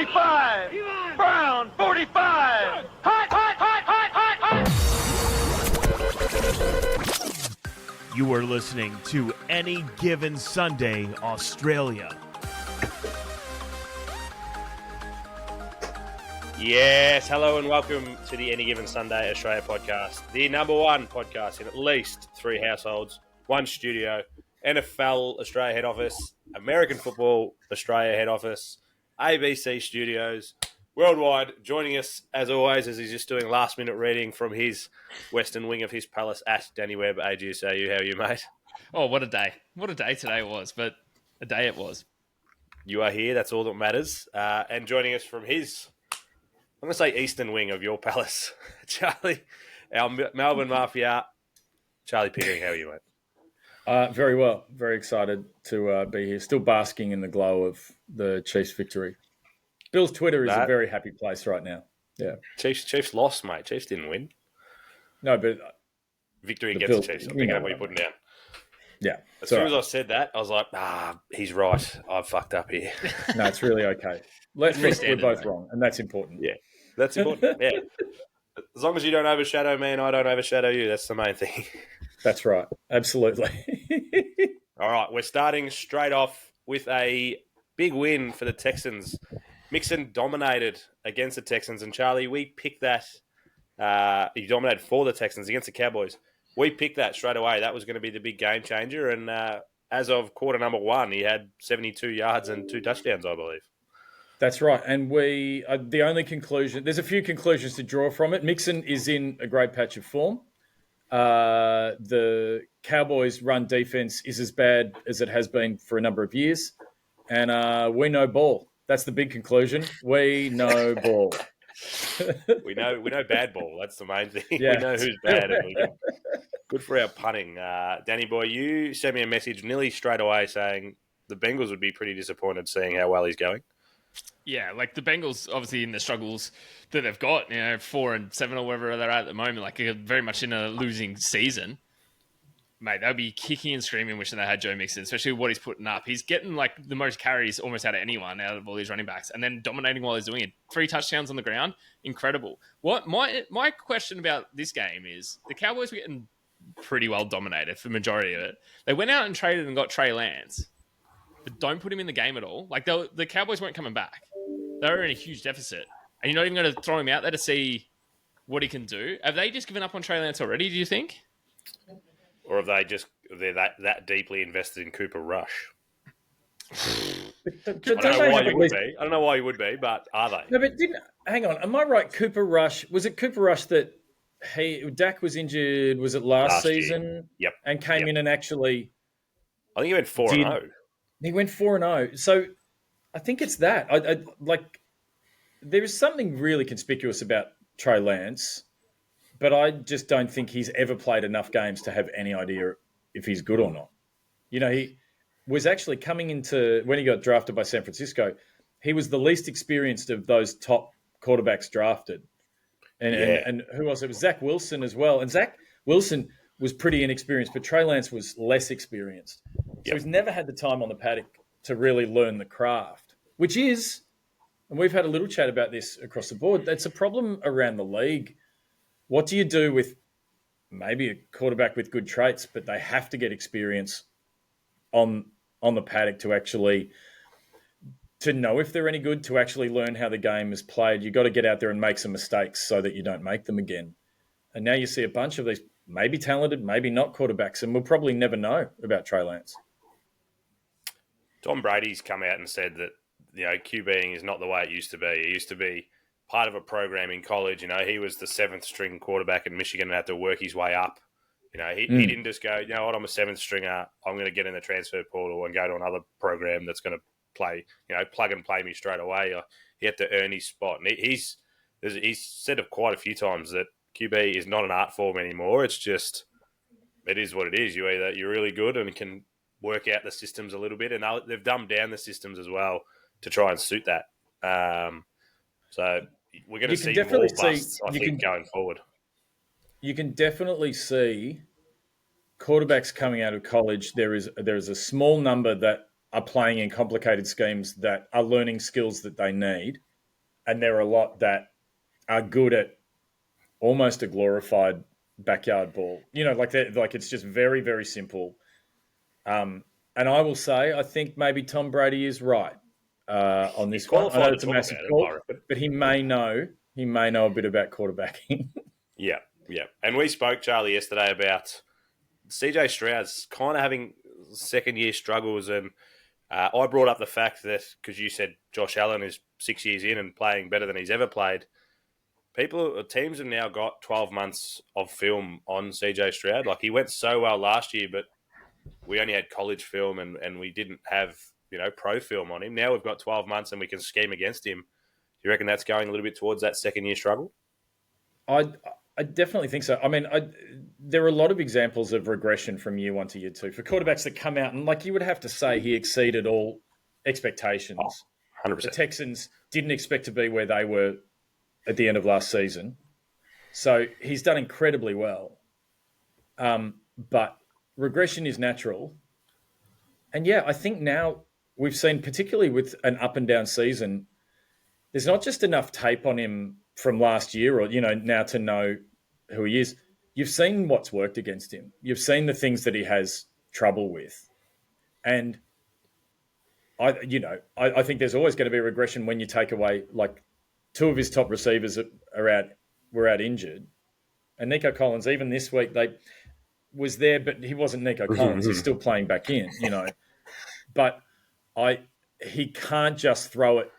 45. Brown, 45. Hot, hot, hot, hot, hot, hot. You are listening to Any Given Sunday, Australia. Yes, hello and welcome to the Any Given Sunday Australia podcast, the number one podcast in at least 3 households, 1 studio, NFL Australia head office, American Football Australia head office, ABC studios, worldwide. Joining us, as always, as he's just doing last-minute reading from his western wing of his palace at Danny Webb, AGSAU. How are you, mate? Oh, what a day. What a day today was, but a day it was. You are here. That's all that matters. And joining us from his, I'm going to say eastern wing of your palace, Charlie, our Melbourne Mafia, Charlie Pickering. How are you, mate? Very well. Very excited to be here. Still basking in the glow of the Chiefs' victory. Bill's Twitter is a very happy place right now. Yeah. Chiefs lost, mate. Chiefs didn't win. No, but victory against the Chiefs. I'm picking up what you're putting down. Yeah. As soon as I said that, I was like, he's right. I've fucked up here. No, it's really okay. We're both wrong, and that's important. Yeah. That's important. Yeah. As long as you don't overshadow me and I don't overshadow you, that's the main thing. That's right. Absolutely. All right. We're starting straight off with a big win for the Texans. Mixon dominated against the Texans. And, Charlie, we picked that. He dominated for the Texans against the Cowboys. We picked that straight away. That was going to be the big game changer. And as of quarter number 1, he had 72 yards and 2 touchdowns, I believe. That's right. And the only conclusion, there's a few conclusions to draw from it. Mixon is in a great patch of form. The Cowboys' run defense is as bad as it has been for a number of years. And we know ball. That's the big conclusion. We know ball. we know bad ball. That's the main thing. Yeah. We know who's bad. And good for our punting. Danny boy, you sent me a message nearly straight away saying the Bengals would be pretty disappointed seeing how well he's going. Yeah, like the Bengals, obviously in the struggles that they've got, 4-7 or whatever they're at the moment, like they're very much in a losing season. Mate, they'll be kicking and screaming wishing they had Joe Mixon, especially what he's putting up. He's getting like the most carries almost out of anyone out of all these running backs, and then dominating while he's doing it. 3 touchdowns on the ground, incredible. What my question about this game is the Cowboys were getting pretty well dominated for the majority of it. They went out and traded and got Trey Lance, but don't put him in the game at all. Like the Cowboys weren't coming back. They were in a huge deficit. And you're not even going to throw him out there to see what he can do. Have they just given up on Trey Lance already, do you think? Or have they're that deeply invested in Cooper Rush? I don't know why you would be, but are they? No, but hang on. Am I right? Cooper Rush, was it Cooper Rush that Dak was injured, was it last season? Year. Yep. And came in and actually... I think he went 4-0. He went 4-0. So I think it's that. There is something really conspicuous about Trey Lance, but I just don't think he's ever played enough games to have any idea if he's good or not. He was actually coming into, when he got drafted by San Francisco, he was the least experienced of those top quarterbacks drafted. And who else? It was Zach Wilson as well. And Zach Wilson was pretty inexperienced, but Trey Lance was less experienced. So he's never had the time on the paddock to really learn the craft, which is, and we've had a little chat about this across the board, that's a problem around the league. What do you do with maybe a quarterback with good traits, but they have to get experience on the paddock to know if they're any good, to actually learn how the game is played? You've got to get out there and make some mistakes so that you don't make them again. And now you see a bunch of these maybe talented, maybe not quarterbacks, and we'll probably never know about Trey Lance. Tom Brady's come out and said that, QBing is not the way it used to be. It used to be part of a program in college. He was the 7th string quarterback in Michigan and had to work his way up. He didn't just go, I'm a 7th stringer. I'm going to get in the transfer portal and go to another program that's going to play, plug and play me straight away. He had to earn his spot. And he's said it quite a few times that QB is not an art form anymore. It's just, it is what it is. You're really good and can work out the systems a little bit. And they've dumbed down the systems as well to try and suit that. So we're going to see more busts, I think, going forward. You can definitely see quarterbacks coming out of college. There is a small number that are playing in complicated schemes that are learning skills that they need. and there are a lot that are good at almost a glorified backyard ball. Like it's just very, very simple. And I will say, I think maybe Tom Brady is right on this one. I know it's a massive call, but he may know a bit about quarterbacking. Yeah. And we spoke, Charlie, yesterday about CJ Stroud's kind of having second-year struggles, and I brought up the fact that, because you said Josh Allen is 6 years in and playing better than he's ever played, teams have now got 12 months of film on CJ Stroud. Like, he went so well last year, but we only had college film and we didn't have, pro film on him. Now we've got 12 months and we can scheme against him. Do you reckon that's going a little bit towards that second-year struggle? I definitely think so. I mean, there are a lot of examples of regression from year one to year two for quarterbacks that come out, and like you would have to say, he exceeded all expectations. 100%. The Texans didn't expect to be where they were at the end of last season. So he's done incredibly well. But regression is natural. And yeah, I think now we've seen, particularly with an up and down season, there's not just enough tape on him from last year or, now to know who he is. You've seen what's worked against him. You've seen the things that he has trouble with. And I think there's always going to be regression when you take away, like, two of his top receivers were out injured. And Nico Collins, even this week, was there, but he wasn't Nico Collins. He's still playing back in, But he can't just throw it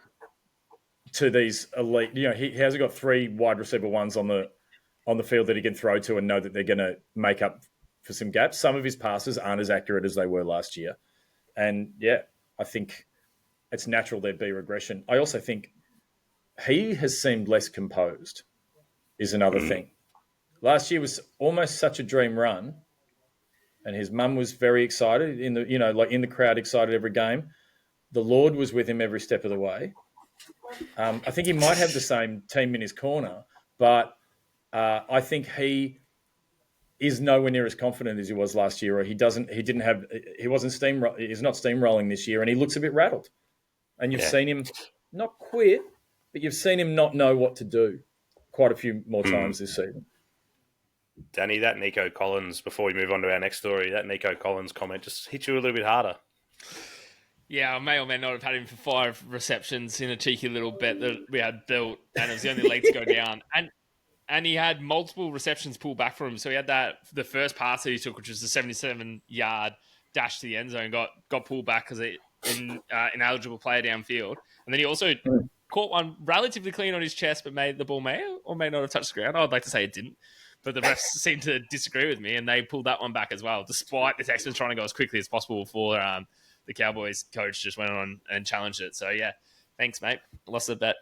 to these elite. He hasn't got three wide receiver ones on the field that he can throw to and know that they're going to make up for some gaps. Some of his passes aren't as accurate as they were last year. And, yeah, I think it's natural there'd be regression. I also think he has seemed less composed is another thing. Last year was almost such a dream run, and his mum was very excited in the crowd, excited every game. The Lord was with him every step of the way. I think he might have the same team in his corner, but I think he is nowhere near as confident as he was last year, or he's not steamrolling this year, and he looks a bit rattled. And you've seen him not quit, but you've seen him not know what to do quite a few more times this season. Danny, that Nico Collins, before we move on to our next story, that Nico Collins comment just hit you a little bit harder. Yeah, I may or may not have had him for 5 receptions in a cheeky little bet that we had built, and it was the only lead to go down. And he had multiple receptions pulled back for him. So he had the first pass that he took, which was the 77-yard dash to the end zone, got pulled back because an ineligible player downfield. And then he also caught one relatively clean on his chest, but the ball may or may not have touched the ground. I'd like to say it didn't. But the refs seemed to disagree with me, and they pulled that one back as well, despite the Texans trying to go as quickly as possible before the Cowboys coach just went on and challenged it. So, yeah, thanks, mate. Lost the bet.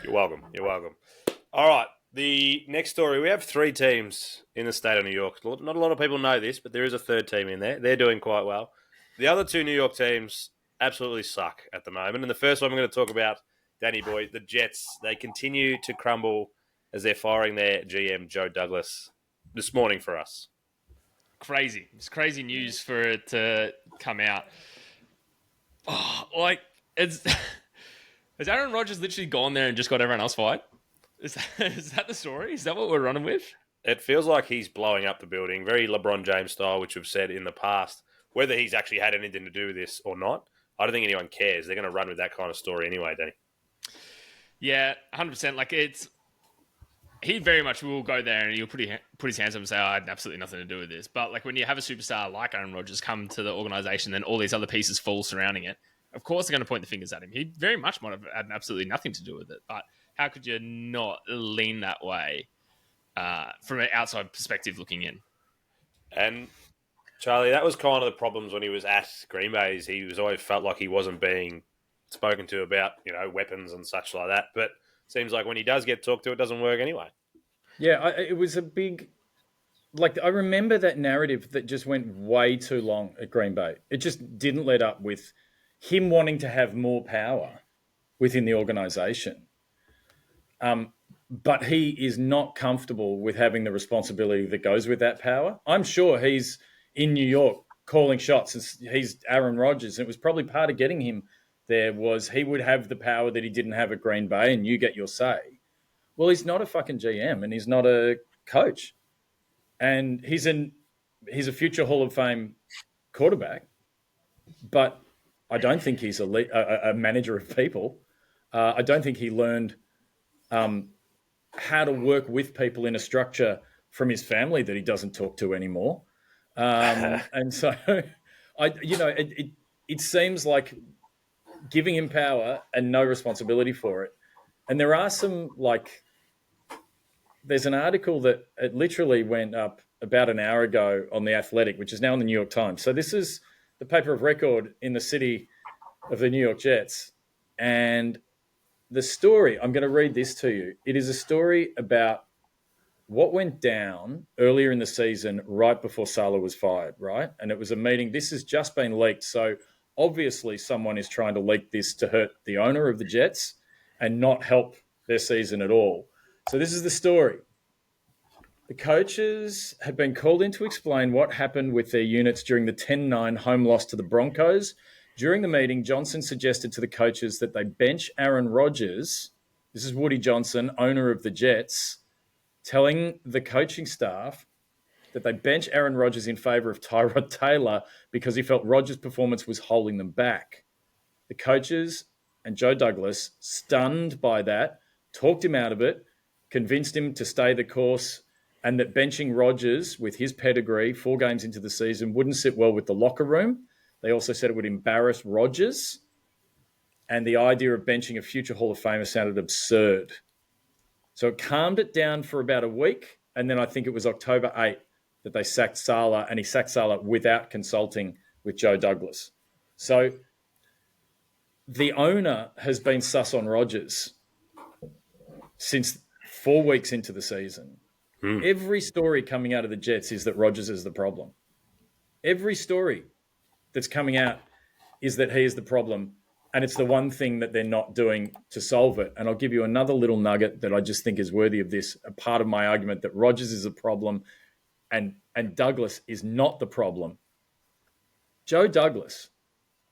You're welcome. All right, the next story. We have 3 teams in the state of New York. Not a lot of people know this, but there is a third team in there. They're doing quite well. The other 2 New York teams absolutely suck at the moment. And the first one I'm going to talk about, Danny boy, the Jets, they continue to crumble as they're firing their GM, Joe Douglas, this morning for us. Crazy. It's crazy news for it to come out. Has Aaron Rodgers literally gone there and just got everyone else fired? Is that the story? Is that what we're running with? It feels like he's blowing up the building, very LeBron James style, which we've said in the past. Whether he's actually had anything to do with this or not, I don't think anyone cares. They're going to run with that kind of story anyway, Danny. Yeah, 100%. He very much will go there and he'll put his hands up and say, I had absolutely nothing to do with this. But when you have a superstar like Aaron Rodgers come to the organization, then all these other pieces fall surrounding it. Of course, they're going to point the fingers at him. He very much might have had absolutely nothing to do with it. But how could you not lean that way from an outside perspective looking in? And Charlie, that was kind of the problems when he was at Green Bay. He was always felt like he wasn't being spoken to about, weapons and such like that. But it seems like when he does get talked to, it doesn't work anyway. Yeah, it was a big... I remember that narrative that just went way too long at Green Bay. It just didn't let up with him wanting to have more power within the organization. But he is not comfortable with having the responsibility that goes with that power. I'm sure he's in New York calling shots. He's Aaron Rodgers. And it was probably part of getting him there was he would have the power that he didn't have at Green Bay, and you get your say. Well, he's not a fucking GM, and he's not a coach, and he's a future Hall of Fame quarterback, but I don't think he's a manager of people. I don't think he learned how to work with people in a structure from his family that he doesn't talk to anymore. And so, it seems like giving him power and no responsibility for it. And there are some, there's an article that it literally went up about an hour ago on The Athletic, which is now in the New York Times. So this is the paper of record in the city of the New York Jets. And the story, I'm going to read this to you. It is a story about what went down earlier in the season right before Saleh was fired, right? And it was a meeting. This has just been leaked. So obviously someone is trying to leak this to hurt the owner of the Jets and not help their season at all. So this is the story. The coaches had been called in to explain what happened with their units during the 10-9 home loss to the Broncos. During the meeting, Johnson suggested to the coaches that they bench Aaron Rodgers. This is Woody Johnson, owner of the Jets, telling the coaching staff that they bench Aaron Rodgers in favour of Tyrod Taylor because he felt Rodgers' performance was holding them back. The coaches and Joe Douglas, stunned by that, talked him out of it, convinced him to stay the course, and that benching Rodgers with his pedigree 4 games into the season wouldn't sit well with the locker room. They also said it would embarrass Rodgers, and the idea of benching a future Hall of Famer sounded absurd. So it calmed it down for about a week, and then I think it was October 8th that they sacked Saleh, and he sacked Saleh without consulting with Joe Douglas. So the owner has been sus on Rodgers since 4 weeks into the season. Every story coming out of the Jets is that Rodgers is the problem. Every story that's coming out is that he is the problem, and it's the one thing that they're not doing to solve it. And I'll give you another little nugget that I just think is worthy of this, a part of my argument that Rodgers is a problem and Douglas is not the problem. Joe Douglas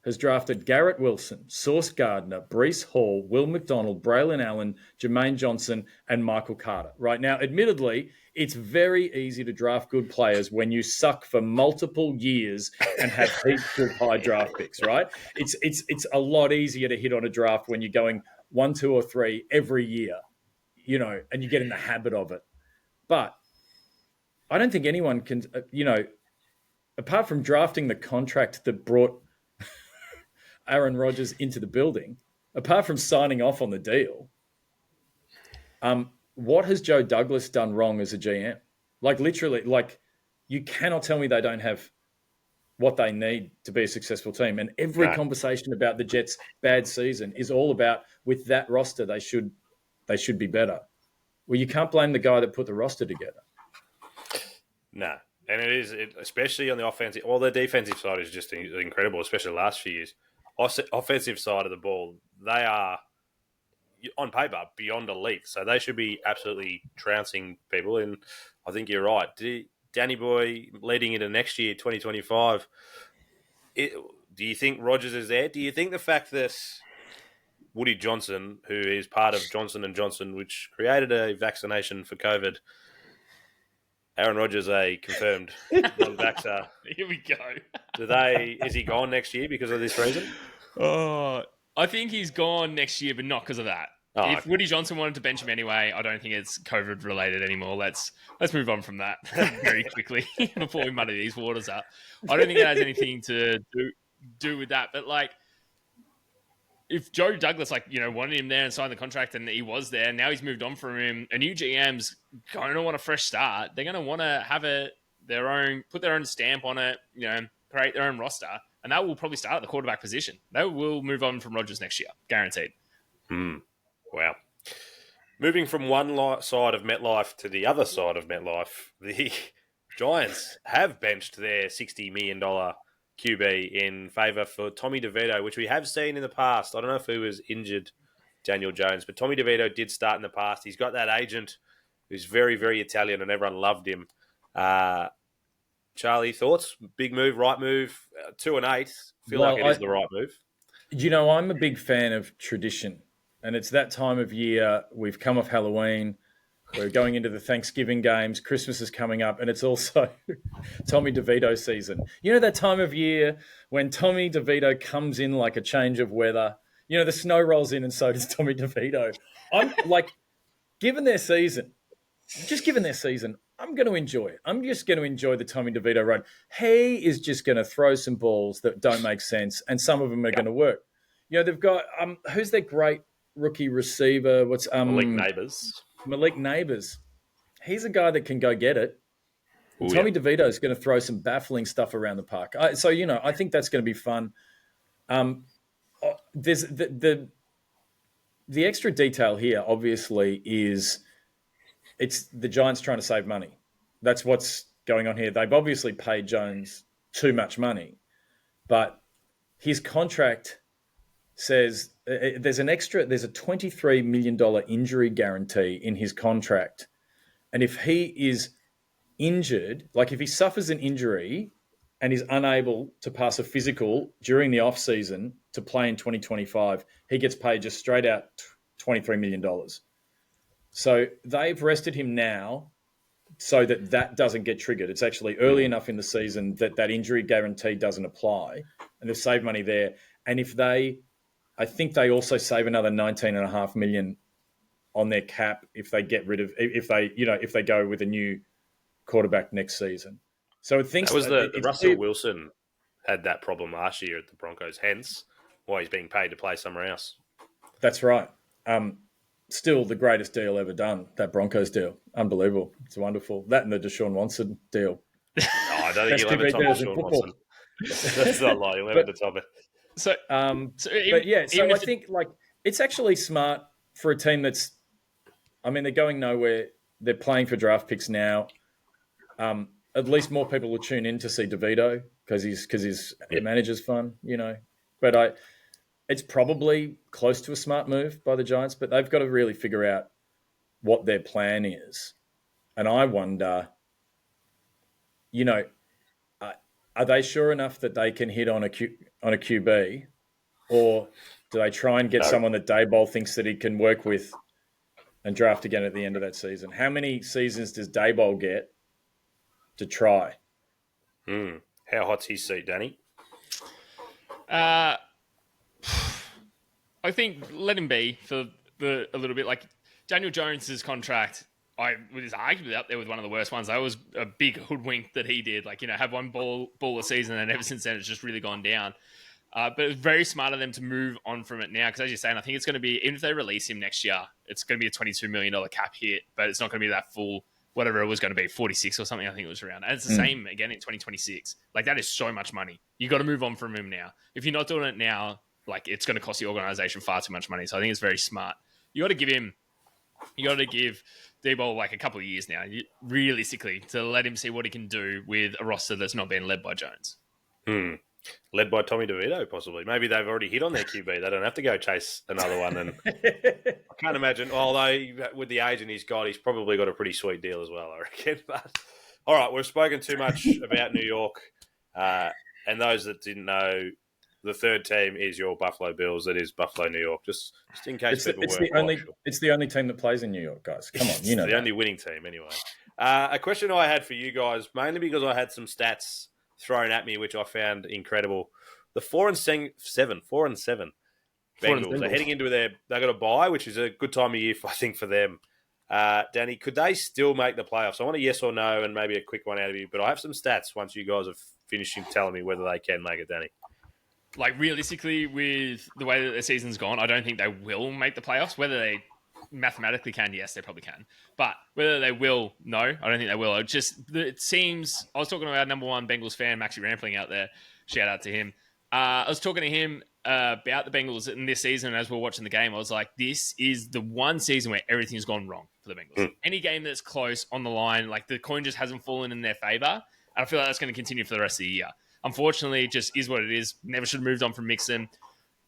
has drafted Garrett Wilson, Sauce Gardner, Breece Hall, Will McDonald, Braylon Allen, Jermaine Johnson, and Michael Carter. Right now, admittedly, it's very easy to draft good players when you suck for multiple years and have heaps of high draft picks, right? It's a lot easier to hit on a draft when you're going 1, 2, or 3 every year, and you get in the habit of it. But I don't think anyone can, apart from drafting the contract that brought Aaron Rodgers into the building, apart from signing off on the deal, what has Joe Douglas done wrong as a GM? Literally, you cannot tell me they don't have what they need to be a successful team. And every conversation about the Jets' bad season is all about, with that roster, they should be better. Well, you can't blame the guy that put the roster together. No. And especially on the offensive, well, the defensive side is just incredible, especially the last few years. Offensive side of the ball, they are, on paper, beyond elite. So they should be absolutely trouncing people. And I think you're right. Danny Boy, leading into next year, 2025, do you think Rodgers is there? Do you think the fact that Woody Johnson, who is part of Johnson & Johnson, which created a vaccination for COVID, Aaron Rodgers, a confirmed non-vaxxer. Here we go. Is he gone next year because of this reason? Oh, I think he's gone next year, but not because of that. If Woody Johnson wanted to bench him anyway, I don't think it's COVID related anymore. Let's move on from that very quickly before we muddy these waters up. I don't think it has anything to do with that. But if Joe Douglas wanted him there and signed the contract and he was there, now he's moved on from him, a new GM's going to want a fresh start. They're going to want to have put their own stamp on it, create their own roster, and that will probably start at the quarterback position. They will move on from Rodgers next year, guaranteed. Wow. Moving from one side of MetLife to the other side of MetLife, the Giants have benched their $60 million QB in favour for Tommy DeVito, which we have seen in the past. I don't know if he was injured, Daniel Jones, but Tommy DeVito did start in the past. He's got that agent who's very, very Italian, and everyone loved him. Charlie, thoughts? Big move, right move? 2-8. Feel like it is the right move. I'm a big fan of tradition, and it's that time of year. We've come off Halloween. We're going into the Thanksgiving games. Christmas is coming up, and it's also Tommy DeVito season. You know that time of year when Tommy DeVito comes in like a change of weather. The snow rolls in, and so does Tommy DeVito. I'm like, given their season, I'm going to enjoy it. I'm just going to enjoy the Tommy DeVito run. He is just going to throw some balls that don't make sense, and some of them are going to work. They've got who's their great rookie receiver? What's Malik Neighbors. He's a guy that can go get it. Tommy DeVito is going to throw some baffling stuff around the park. I think that's going to be fun. There's the extra detail here, obviously, is it's the Giants trying to save money. That's what's going on here. They've obviously paid Jones too much money, but his contract says there's a $23 million injury guarantee in his contract. And if he is injured, like if he suffers an injury and is unable to pass a physical during the off season to play in 2025, he gets paid just straight out $23 million. So they've rested him now so that doesn't get triggered. It's actually early enough in the season that injury guarantee doesn't apply, and they've saved money there. And I think they also save another $19.5 million on their cap if they get rid of if they go with a new quarterback next season. So it thinks that was the Russell Wilson had that problem last year at the Broncos, hence why he's being paid to play somewhere else. That's right. Still the greatest deal ever done, that Broncos deal. Unbelievable. It's wonderful. That and the Deshaun Watson deal. I don't think he'll ever top Deshaun Watson. That's not lie. He'll never top it. I think it's actually smart for a team that's, they're going nowhere. They're playing for draft picks now. At least more people will tune in to see DeVito because his manager's fun, But it's probably close to a smart move by the Giants, but they've got to really figure out what their plan is. And I wonder, are they sure enough that they can hit on a QB, or do they try and get someone that Daboll thinks that he can work with and draft again at the end of that season? How many seasons does Daboll get to try? How hot's his seat, Danny? I think let him be for a little bit. Like Daniel Jones's contract, was arguably up there with one of the worst ones. That was a big hoodwink that he did. Have one ball a season, and ever since then it's just really gone down. But it's very smart of them to move on from it now because, as you're saying, I think it's going to be, even if they release him next year, it's going to be a $22 million cap hit, but it's not going to be that full, whatever it was going to be, 46 or something, I think it was around. And it's the same again in 2026. That is so much money. You got to move on from him now. If you're not doing it now, it's going to cost the organization far too much money. So I think it's very smart. You got to give Daboll a couple of years now, realistically, to let him see what he can do with a roster that's not being led by Jones. Led by Tommy DeVito, possibly. Maybe they've already hit on their QB. They don't have to go chase another one. And I can't imagine, although with the agent he's got, he's probably got a pretty sweet deal as well, I reckon. But all right, we've spoken too much about New York. And those that didn't know, the third team is your Buffalo Bills. That is Buffalo, New York. Just in case people weren't sure. It's the only team that plays in New York, guys. Come on, It's the only winning team, anyway. A question I had for you guys, mainly because I had some stats thrown at me, which I found incredible. The 4-7 Bengals are heading into they got a bye, which is a good time of year, I think, for them. Danny, could they still make the playoffs? I want a yes or no and maybe a quick one out of you, but I have some stats once you guys have finished telling me whether they can make it, Danny. Realistically, with the way that the season's gone, I don't think they will make the playoffs. Whether they mathematically can, yes, they probably can. But whether they will, no, I don't think they will. It seems, I was talking to our number one Bengals fan, Maxi Rampling out there. Shout out to him. I was talking to him about the Bengals in this season, and as we were watching the game, I was like, this is the one season where everything's gone wrong for the Bengals. Any game that's close on the line, the coin just hasn't fallen in their favor. And I feel like that's going to continue for the rest of the year. Unfortunately, it just is what it is. Never should have moved on from Mixon.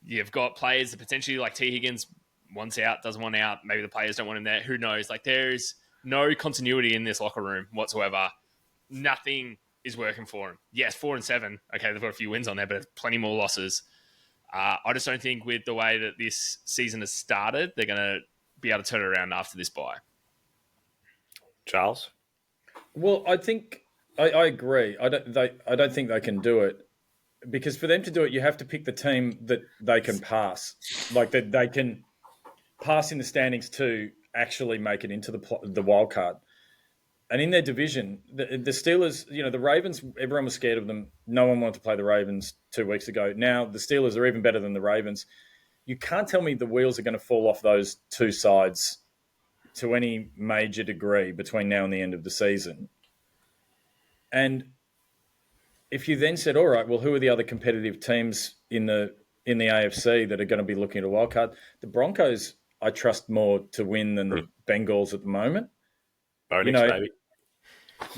You've got players that potentially, like T. Higgins, wants out, doesn't want out. Maybe the players don't want him there. Who knows? There's no continuity in this locker room whatsoever. Nothing is working for him. Yes, 4-7. Okay, they've got a few wins on there, but plenty more losses. I just don't think with the way that this season has started, they're going to be able to turn it around after this bye. Charles? Well, I think I agree. I don't think they can do it because for them to do it, you have to pick the team that they can pass, like that they can pass in the standings to actually make it into the wild card. And in their division, the Steelers, the Ravens, everyone was scared of them. No one wanted to play the Ravens 2 weeks ago. Now the Steelers are even better than the Ravens. You can't tell me the wheels are going to fall off those two sides to any major degree between now and the end of the season. And if you then said, all right, well, who are the other competitive teams in the AFC that are going to be looking at a wild card? The Broncos, I trust more to win than the Bengals at the moment. Bonus, maybe.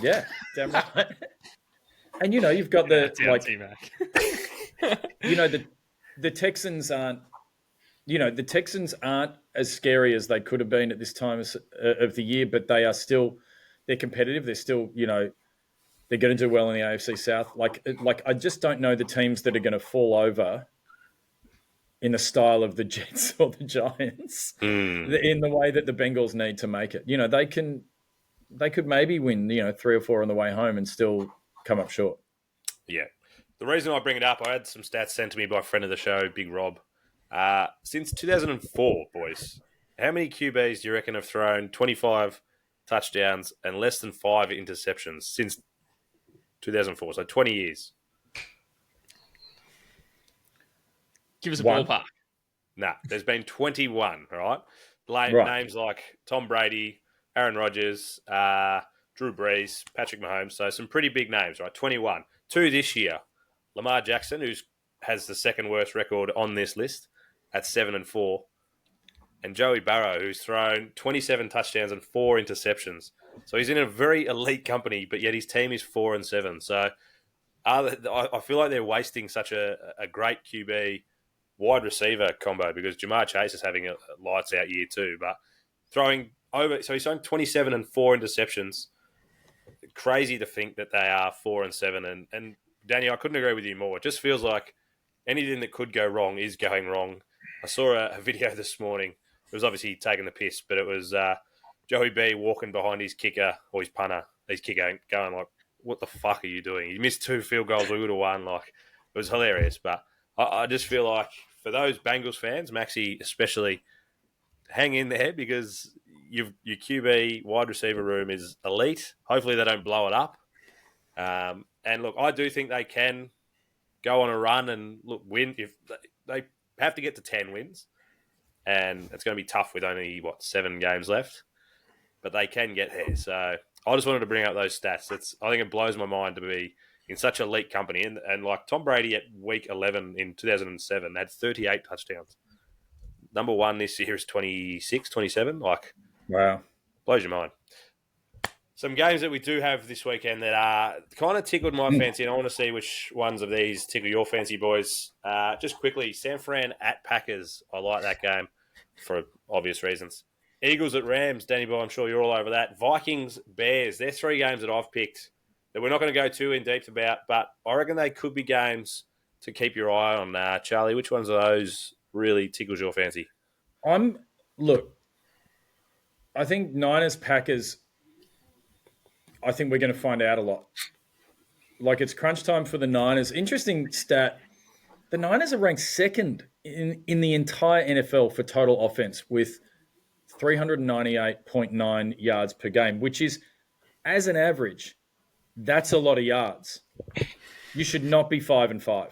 Yeah, damn right. And you've got the the Texans aren't. The Texans aren't as scary as they could have been at this time of the year, but they're competitive. They're still, they're going to do well in the AFC South. Like I just don't know the teams that are going to fall over in the style of the Jets or the Giants in the way that the Bengals need to make it. They could maybe win, 3 or 4 on the way home and still come up short. Yeah. The reason I bring it up, I had some stats sent to me by a friend of the show, Big Rob. Since 2004, boys, how many QBs do you reckon have thrown 25 touchdowns and less than 5 interceptions since 2004? So 20 years. Give us a ballpark. Nah, there's been 21, all right? Names like Tom Brady, Aaron Rodgers, Drew Brees, Patrick Mahomes. So some pretty big names, right? 21. 2 this year. Lamar Jackson, who has the second worst record on this list at 7-4. And Joey Burrow, who's thrown 27 touchdowns and 4 interceptions. So he's in a very elite company, but yet his team is 4-7. So I feel like they're wasting such a great QB wide receiver combo because Jamar Chase is having a lights out year too, but throwing over. So he's thrown 27 and 4 interceptions. Crazy to think that they are 4-7. And Daniel, I couldn't agree with you more. It just feels like anything that could go wrong is going wrong. I saw a video this morning. It was obviously taking the piss, but it was Joey B walking behind his kicker or his punter, his kicker, going like, "What the fuck are you doing? You missed 2 field goals. We would have won." Like, it was hilarious. But I just feel like for those Bengals fans, Maxie especially, hang in there because your QB wide receiver room is elite. Hopefully they don't blow it up. And look, I do think they can go on a run and win. If they have to get to 10 wins, and it's going to be tough with only 7 games left, but they can get there. So I just wanted to bring up those stats. I think it blows my mind to be in such elite company, and like Tom Brady at week 11 in 2007 had 38 touchdowns. Number 1 this year is 26, 27. Like, wow, blows your mind. Some games that we do have this weekend that are kind of tickled my fancy, and I want to see which ones of these tickle your fancy, boys. Just quickly, San Fran at Packers. I like that game for obvious reasons. Eagles at Rams. Danny Boy, I'm sure you're all over that. Vikings, Bears. They're 3 games that I've picked that we're not going to go too in deep about, but I reckon they could be games to keep your eye on. Charlie, which ones of those really tickles your fancy? Look, I think Niners, Packers, I think we're going to find out a lot. Like, it's crunch time for the Niners. Interesting stat. The Niners are ranked 2nd in the entire NFL for total offense with 398.9 yards per game, which is, as an average, that's a lot of yards. You should not be 5-5.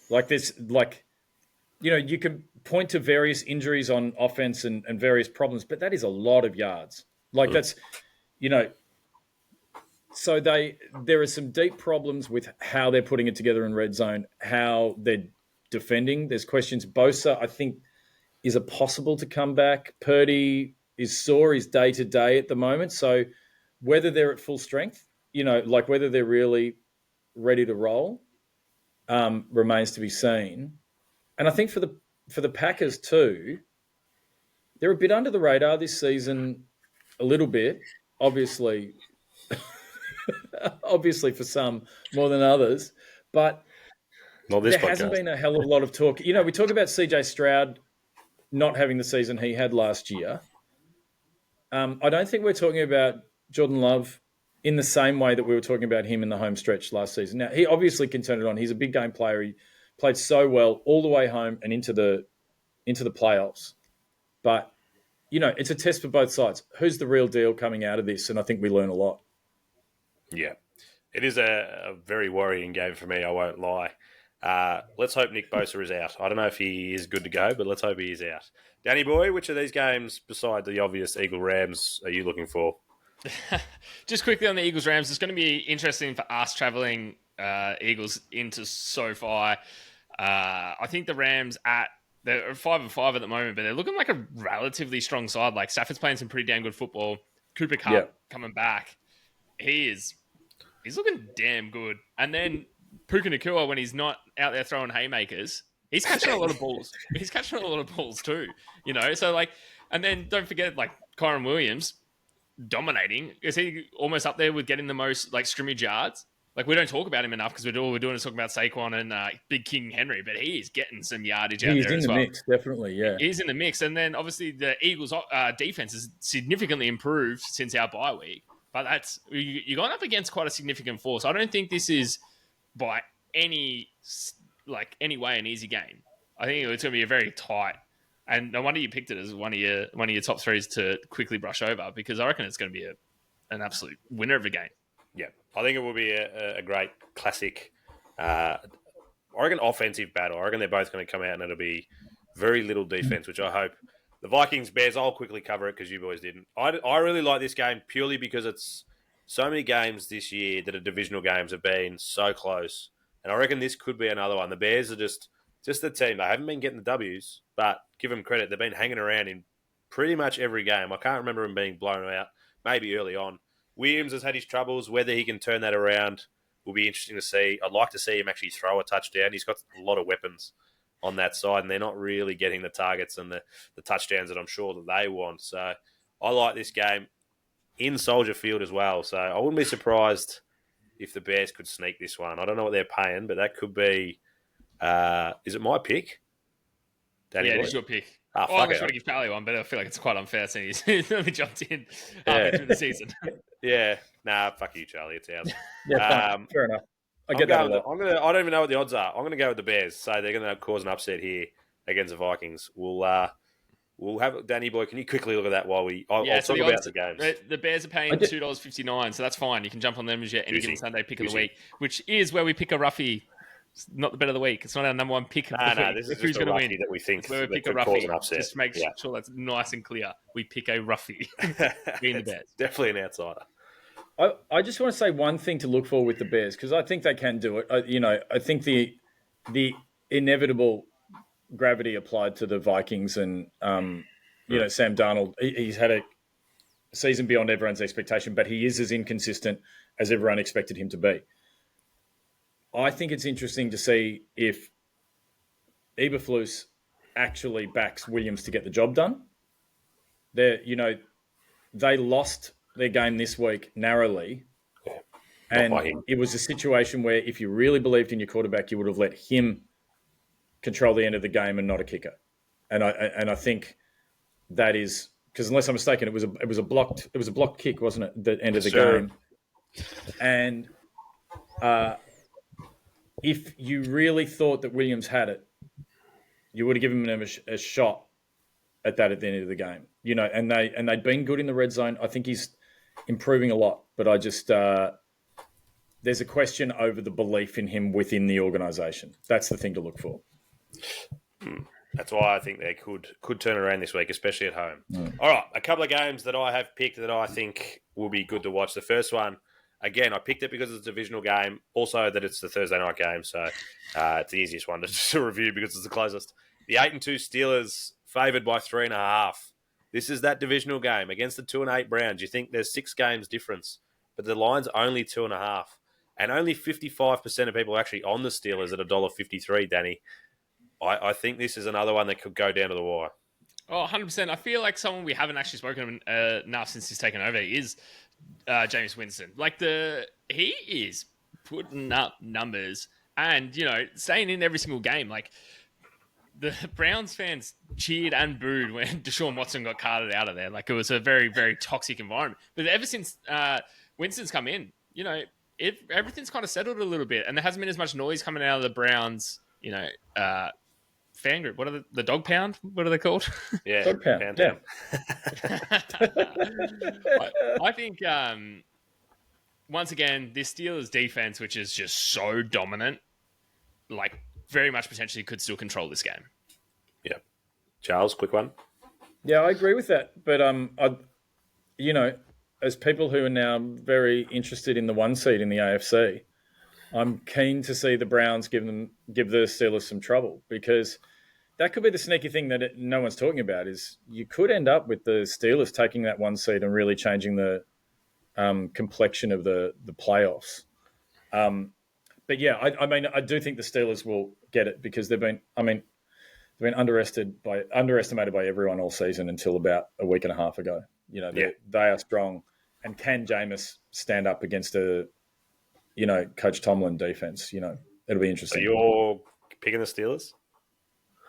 Like this, you can point to various injuries on offense and various problems, but that is a lot of yards. Like that's, so there are some deep problems with how they're putting it together in red zone, how they're defending. There's questions. Bosa, I think, is it possible to come back? Purdy is sore, is day to day at the moment. So whether they're at full strength, whether they're really ready to roll, remains to be seen. And I think for the Packers too, they're a bit under the radar this season, a little bit, obviously for some more than others. But Well, this there hasn't podcast. been a hell of a lot of talk. We talk about CJ Stroud not having the season he had last year. I don't think we're talking about Jordan Love in the same way that we were talking about him in the home stretch last season. Now, he obviously can turn it on. He's a big game player. He played so well all the way home and into the playoffs. But, it's a test for both sides. Who's the real deal coming out of this? And I think we learn a lot. Yeah. It is a very worrying game for me, I won't lie. Let's hope Nick Bosa is out. I don't know if he is good to go, but let's hope he is out. Danny boy, which of these games, beside the obvious Eagle-Rams, are you looking for? Just quickly on the Eagles-Rams, it's going to be interesting for us traveling Eagles into SoFi. I think the Rams they're 5-5 at the moment, but they're looking like a relatively strong side. Like Stafford's playing some pretty damn good football. Cooper Kupp coming back. He's looking damn good. And then Puka Nacua, when he's not out there throwing haymakers, he's catching a lot of balls. He's catching a lot of balls too, So and then don't forget Kyron Williams dominating. Is he almost up there with getting the most scrimmage yards? We don't talk about him enough because all we're doing is talking about Saquon and Big King Henry, but he is getting some yardage out there as well. He's in the mix, definitely, yeah. He's in the mix. And then obviously the Eagles defense has significantly improved since our bye week. But you're going up against quite a significant force. I don't think this is by any way an easy game. I think it's going to be a very tight. And no wonder you picked it as one of your top threes to quickly brush over, because I reckon it's going to be an absolute winner of a game. Yeah, I think it will be a great classic, I reckon, offensive battle. I reckon they're both going to come out and it'll be very little defense, which I hope. The Vikings-Bears, I'll quickly cover it because you boys didn't. I really like this game purely because it's so many games this year that are divisional games have been so close. And I reckon this could be another one. The Bears are just the team. They haven't been getting the Ws, but give them credit. They've been hanging around in pretty much every game. I can't remember them being blown out, maybe early on. Williams has had his troubles. Whether he can turn that around will be interesting to see. I'd like to see him actually throw a touchdown. He's got a lot of weapons on that side, and they're not really getting the targets and the touchdowns that I'm sure that they want. So I like this game in Soldier Field as well. So I wouldn't be surprised if the Bears could sneak this one. I don't know what they're paying, but that could be... is it my pick? Danny yeah, boy? it is your pick. Ah, I was fuck trying to it. give Charlie one, but I feel like it's quite unfair since he's only jumped in halfway through the season. Yeah. Nah, fuck you, Charlie. It's ours. Yeah, fine. Fair enough. I get that a lot. I don't even know what the odds are. I'm going to go with the Bears. So they're going to cause an upset here against the Vikings. We'll have Danny boy. Can you quickly look at that while I'll So talk about the games. The Bears are paying $2.59, so that's fine. You can jump on them as your any given Sunday pick of the week, which is where we pick a roughie. It's not the bet of the week. It's not our number one pick of the week. No, this is just a roughie that we think where we pick a could cause roughie. an upset. Just make sure that's nice and clear. We pick a roughie. Being the Bears. Definitely an outsider. I just want to say one thing to look for with the Bears, because I think they can do it. I think the inevitable gravity applied to the Vikings and Sam Darnold. He's had a season beyond everyone's expectation, but he is as inconsistent as everyone expected him to be. I think it's interesting to see if Eberflus actually backs Williams to get the job done. They lost their game this week narrowly, and it was a situation where if you really believed in your quarterback, you would have let him control the end of the game and not a kicker. And I think that is because, unless I'm mistaken, it was a blocked kick, wasn't it? The end of the game, and if you really thought that Williams had it, you would have given him a shot at that at the end of the game. And they'd been good in the red zone. I think he's improving a lot, but I just there's a question over the belief in him within the organisation. That's the thing to look for. That's why I think they could turn around this week, especially at home. All right, a couple of games that I have picked that I think will be good to watch. The first one, again, I picked it because it's a divisional game. Also, that it's the Thursday night game, so it's the easiest one to review because it's the closest. The 8-2 Steelers favoured by 3.5. This is that divisional game against the 2-8 Browns. You think there's 6 games difference, but the line's only 2.5, and only 55% of people are actually on the Steelers at $1.53. Danny, I think this is another one that could go down to the wire. Oh, 100%. I feel like someone we haven't actually spoken enough since he's taken over is Jameis Winston. He is putting up numbers And, staying in every single game. Like, the Browns fans cheered and booed when Deshaun Watson got carted out of there. Like, it was a very, very toxic environment. But ever since Winston's come in, everything's kind of settled a little bit. And there hasn't been as much noise coming out of the Browns, fan group. What are the Dog Pound? What are they called? Yeah, Dog Pound. Pound. I think once again, this Steelers defense, which is just so dominant, like very much potentially could still control this game. Yeah. Charles, quick one. Yeah, I agree with that. But as people who are now very interested in the 1 seed in the AFC, I'm keen to see the Browns give the Steelers some trouble, because that could be the sneaky thing that no one's talking about. Is you could end up with the Steelers taking that 1 seed and really changing the complexion of the playoffs. But yeah, I do think the Steelers will get it, because they've been underestimated by everyone all season until about a week and a half ago. They are strong, and can Jameis stand up against a Coach Tomlin defense? It'll be interesting. So you're picking the Steelers?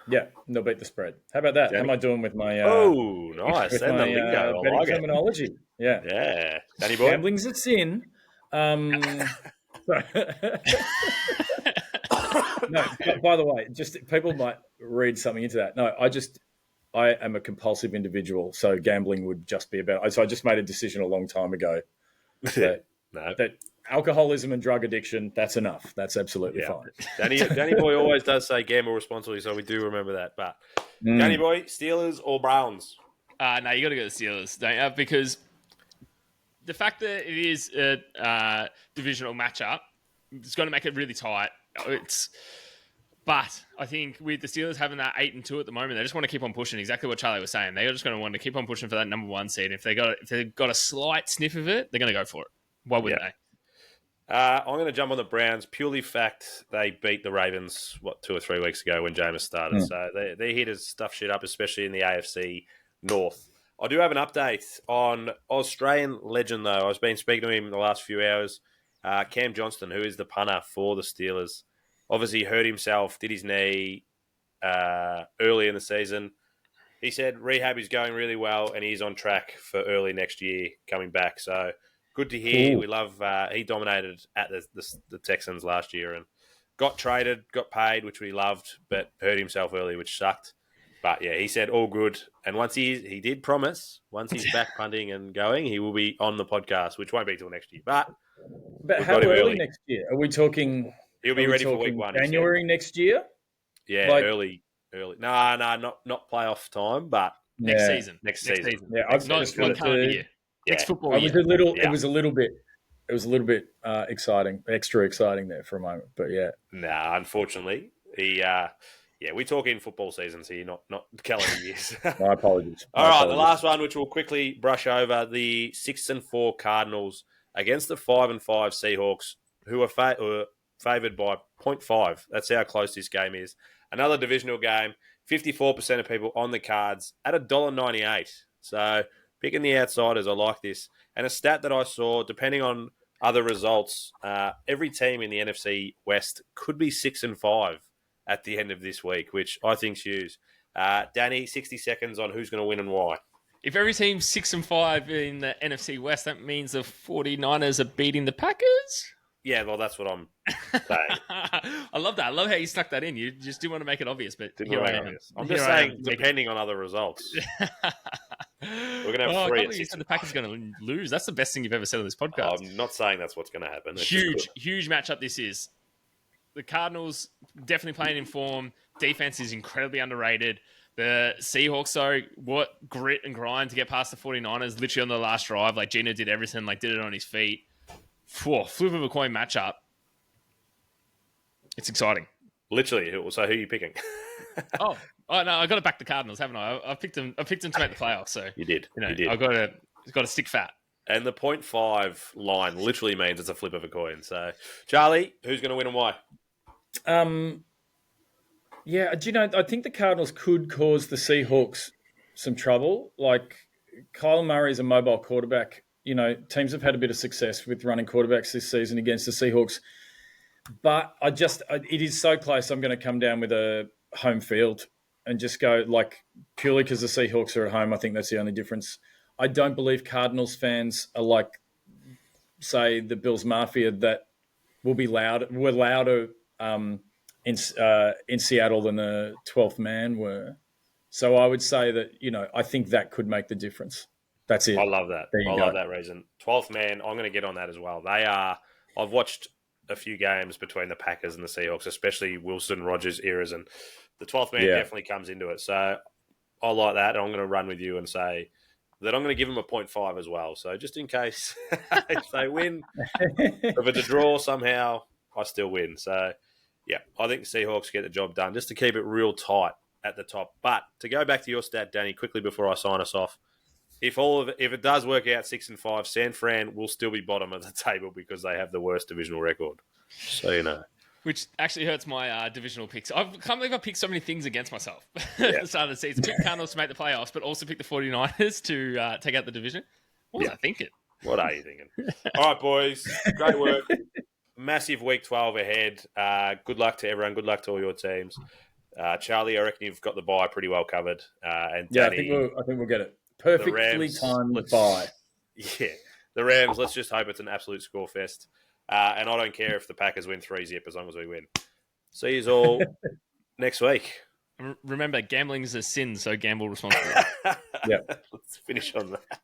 Yeah, they'll beat the spread. How about that? Danny? How am I doing with my nice. with And my the lingo, I betting like it. terminology? Yeah. Yeah. Danny boy? Gambling's a sin. No, by the way, just people might read something into that. No, I am a compulsive individual, so gambling would just be about. So I just made a decision a long time ago that alcoholism and drug addiction, that's enough. That's absolutely fine. Danny boy always does say gamble responsibly, so we do remember that. But Danny boy, Steelers or Browns? No, you got to go to the Steelers, don't you? Because the fact that it is a divisional matchup, it's going to make it really tight. But I think with the Steelers having that 8-2 at the moment, they just want to keep on pushing. Exactly what Charlie was saying. They're just going to want to keep on pushing for that number 1 seed. If they've got a slight sniff of it, they're going to go for it. Why wouldn't they? I'm going to jump on the Browns purely fact they beat the Ravens 2 or 3 weeks ago when Jameis started. So they're here to stuff shit up, especially in the AFC North. I do have an update on Australian legend, though. I've been speaking to him in the last few hours. Cam Johnston, who is the punter for the Steelers, obviously hurt himself, did his knee early in the season. He said rehab is going really well and he's on track for early next year coming back. So good to hear. Ooh. We love he dominated at the Texans last year and got traded, got paid, which we loved, but hurt himself early, which sucked. But yeah, he said all good. And once he did promise, once he's back punting and going, he will be on the podcast, which won't be till next year. But how early next year? Are we talking? He'll be ready for week 1. January next year? Yeah, early. No, not playoff time, but next season. Next season. Yeah, I've not just one calendar year. Next football year. It was a little bit exciting, extra exciting there for a moment. But yeah. Nah, unfortunately, we talk in football seasons here, not calendar years. My apologies. All right, the last one, which we'll quickly brush over, the 6-4 Cardinals against the 5-5 Seahawks, who are favoured by 0.5. That's how close this game is. Another divisional game. 54% of people on the cards at $1.98. So picking the outsiders, I like this. And a stat that I saw, depending on other results, every team in the NFC West could be 6-5 at the end of this week, which I think's huge. Danny, 60 seconds on who's going to win and why. If every team's 6-5 in the NFC West, that means the 49ers are beating the Packers? Yeah, well, that's what I'm saying. I love that. I love how you stuck that in. You just didn't want to make it obvious, but I'm just saying, depending on other results. We're going to have 3 at 6. You said the Packers are going to lose. That's the best thing you've ever said on this podcast. I'm not saying that's what's going to happen. Huge matchup this is. The Cardinals definitely playing in form. Defense is incredibly underrated. The Seahawks, though, what grit and grind to get past the 49ers, literally on the last drive. Like, Gino did everything, did it on his feet. Whoa, flip of a coin matchup. It's exciting. Literally. So who are you picking? oh no, I got to back the Cardinals, haven't I? I picked them to make the playoffs. So you did. You did. I got to stick fat. And the 0.5 line literally means it's a flip of a coin. So, Charlie, who's going to win and why? Yeah, do you know, I think the Cardinals could cause the Seahawks some trouble. Like, Kyle Murray's a mobile quarterback. Teams have had a bit of success with running quarterbacks this season against the Seahawks. But it is so close. I'm going to come down with a home field and just go purely because the Seahawks are at home. I think that's the only difference. I don't believe Cardinals fans are like, say, the Bills Mafia that will be were louder in Seattle than the 12th man were. So I would say that, I think that could make the difference. That's it. I love that. There you I go. love that reason. 12th man, I'm going to get on that as well. I've watched a few games between the Packers and the Seahawks, especially Wilson, Rodgers eras, and the 12th man definitely comes into it. So I like that, and I'm going to run with you and say that I'm going to give them a 0.5 as well. So just in case if they win, if it's a draw somehow, I still win. So, yeah, I think the Seahawks get the job done just to keep it real tight at the top. But to go back to your stat, Danny, quickly before I sign us off, if it does work out 6-5, San Fran will still be bottom of the table because they have the worst divisional record. So you know. Which actually hurts my divisional picks. I can't believe I picked so many things against myself at the start of the season. Picked Cardinals to make the playoffs, but also picked the 49ers to take out the division. What was I thinking? What are you thinking? All right, boys. Great work. Massive week 12 ahead. Good luck to everyone. Good luck to all your teams. Charlie, I reckon you've got the bye pretty well covered. And Danny, I think we'll get it. Perfectly timed bye. Yeah. The Rams, let's just hope it's an absolute score fest. And I don't care if the Packers win 3-0 as long as we win. See you all next week. Remember, gambling is a sin, so gamble responsibly. Yeah. Let's finish on that.